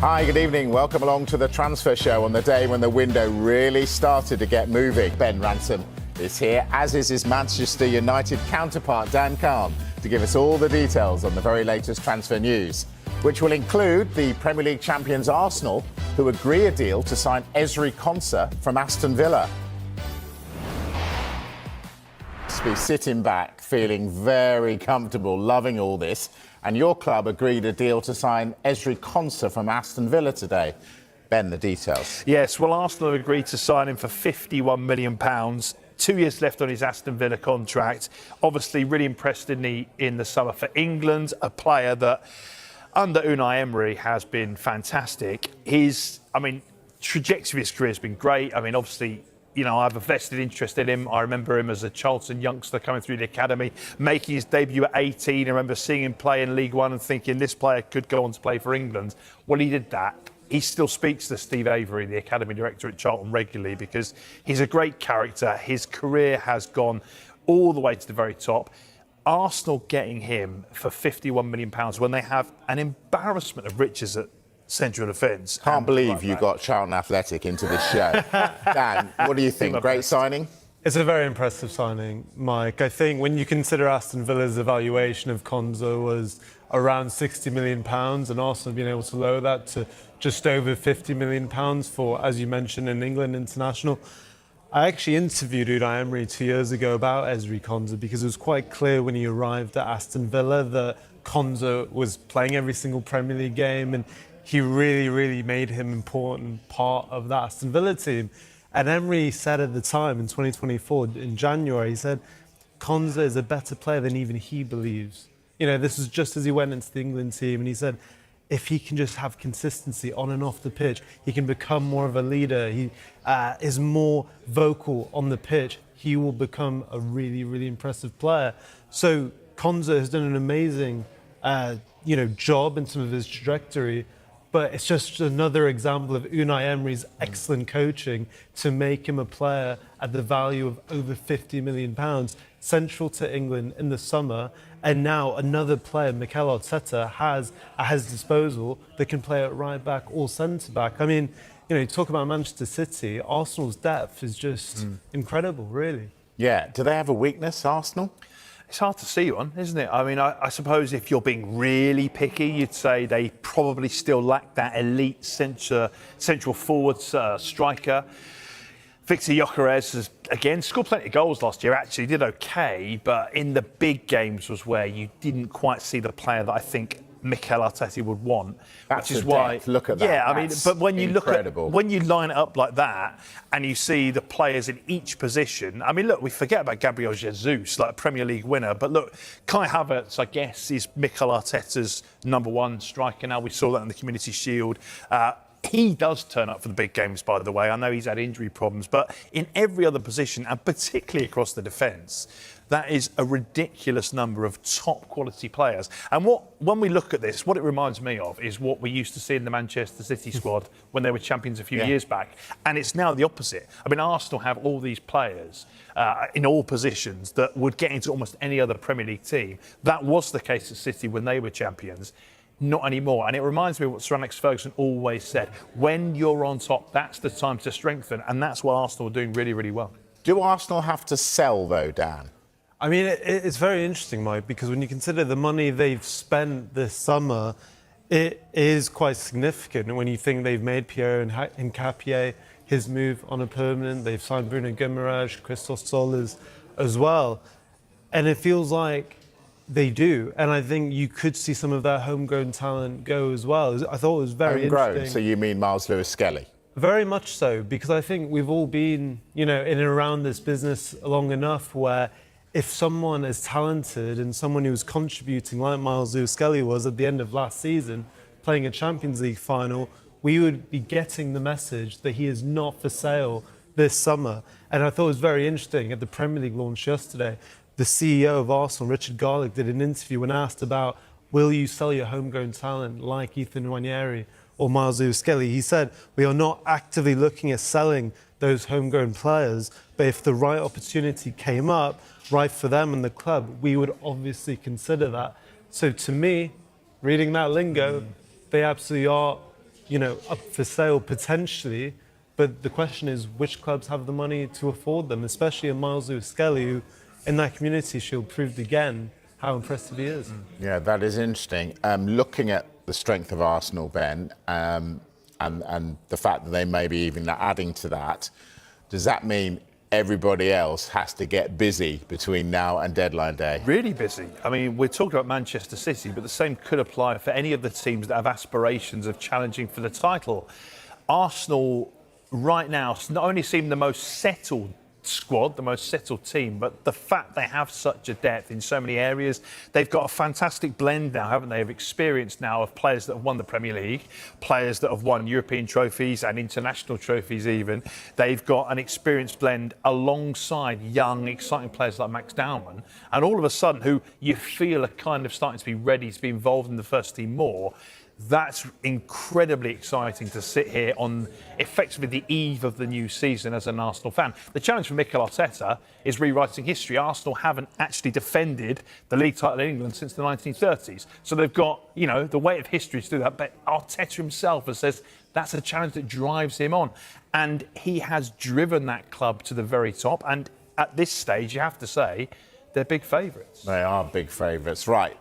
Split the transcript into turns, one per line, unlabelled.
Hi, good evening. Welcome along to the transfer show on the day when the window really started to get moving. Ben Ransom is here, as is his Manchester United counterpart, Dan Kahn, to give us all the details on the very latest transfer news, which will include the Premier League champions Arsenal, who agree a deal to sign Ezri Konsa from Aston Villa. Be sitting back, feeling very comfortable, loving all this, and your club agreed a deal to sign Ezri Konsa from Aston Villa today. Ben, the details.
Yes, well, Arsenal have agreed to sign him for £51 million. 2 years left on his Aston Villa contract. Obviously, really impressed in the summer for England, a player that, under Unai Emery, has been fantastic. His trajectory of his career has been great. Obviously, I have a vested interest in him. I remember him as a Charlton youngster coming through the academy, making his debut at 18. I remember seeing him play in League One and thinking this player could go on to play for England. Well, he did that. He still speaks to Steve Avery, the academy director at Charlton, regularly because he's a great character. His career has gone all the way to the very top. Arsenal getting him for £51 million when they have an embarrassment of riches at central defence.
Can't believe you got Charlton Athletic into this show. Dan, what do you think? Great signing?
It's a very impressive signing, Mike. I think when you consider Aston Villa's evaluation of Konsa was around £60 million, and Arsenal have been able to lower that to just over £50 million for, as you mentioned, an England international. I actually interviewed Unai Emery 2 years ago about Ezri Konsa because it was quite clear when he arrived at Aston Villa that Konsa was playing every single Premier League game, and he really made him an important part of that Aston Villa team. And Emery said at the time, in 2024, in January, he said, Konsa is a better player than even he believes. This was just as he went into the England team, and he said, if he can just have consistency on and off the pitch, he can become more of a leader. He is more vocal on the pitch. He will become a really impressive player. So Konsa has done an amazing, job in some of his trajectory. But it's just another example of Unai Emery's excellent coaching to make him a player at the value of over £50 million, central to England in the summer. And now another player, Mikel Arteta, has at his disposal that can play at right back or centre back. Talk about Manchester City, Arsenal's depth is just incredible, really.
Yeah. Do they have a weakness, Arsenal?
It's hard to see one, isn't it? I suppose if you're being really picky, you'd say they probably still lack that elite central forward striker. Victor Gyökeres has, again, scored plenty of goals last year, actually did okay, but in the big games was where you didn't quite see the player that I think Mikel Arteta would want.
That's
which is
why, look at that.
Yeah, but when you
incredible.
when you line it up like that and you see the players in each position, look, we forget about Gabriel Jesus, like a Premier League winner, but look, Kai Havertz, I guess, is Mikel Arteta's number one striker now. We saw that in the Community Shield. He does turn up for the big games, by the way. I know he's had injury problems, but in every other position, and particularly across the defence, that is a ridiculous number of top quality players. And when we look at this, what it reminds me of is what we used to see in the Manchester City squad when they were champions a few years back. And it's now the opposite. Arsenal have all these players in all positions that would get into almost any other Premier League team. That was the case at City when they were champions. Not anymore. And it reminds me of what Sir Alex Ferguson always said. When you're on top, that's the time to strengthen. And that's what Arsenal are doing really well.
Do Arsenal have to sell, though, Dan?
It's very interesting, Mike, because when you consider the money they've spent this summer, it is quite significant. When you think they've made Pierre Nketiah his move on a permanent, they've signed Bruno Guimaraes, Christos Solis as well. And it feels like they do. And I think you could see some of that homegrown talent go as well. I thought it was very interesting.
So you mean Miles Lewis-Skelly?
Very much so, because I think we've all been, in and around this business long enough where if someone is talented and someone who's contributing like Miles Lewis-Skelly was at the end of last season, playing a Champions League final, we would be getting the message that he is not for sale this summer. And I thought it was very interesting at the Premier League launch yesterday, the CEO of Arsenal, Richard Garlick, did an interview when asked about, will you sell your homegrown talent like Ethan Nwaneri or Miles Lewis-Skelly? He said, we are not actively looking at selling those homegrown players, but if the right opportunity came up, right for them and the club, we would obviously consider that. So to me, reading that lingo, they absolutely are up for sale potentially. But the question is, which clubs have the money to afford them, especially a Miles Lewis-Skelly, who in that Community Shield proved again how impressive he is.
Yeah, that is interesting. Looking at the strength of Arsenal, Ben, and the fact that they may be even adding to that, does that mean everybody else has to get busy between now and deadline day?
Really busy. I mean, we're talking about Manchester City, but the same could apply for any of the teams that have aspirations of challenging for the title. Arsenal right now not only seem the most settled squad, the most settled team, but the fact they have such a depth in so many areas. They've got a fantastic blend now, haven't they, of experience now of players that have won the Premier League, players that have won European trophies and international trophies even. They've got an experienced blend alongside young, exciting players like Max Dowman, and all of a sudden who you feel are kind of starting to be ready to be involved in the first team more. That's incredibly exciting to sit here on effectively the eve of the new season as an Arsenal fan. The challenge for Mikel Arteta is rewriting history. Arsenal haven't actually defended the league title in England since the 1930s. So they've got, the weight of history to do that. But Arteta himself has says that's a challenge that drives him on. And he has driven that club to the very top. And at this stage, you have to say, they're big favourites.
They are big favourites. Right.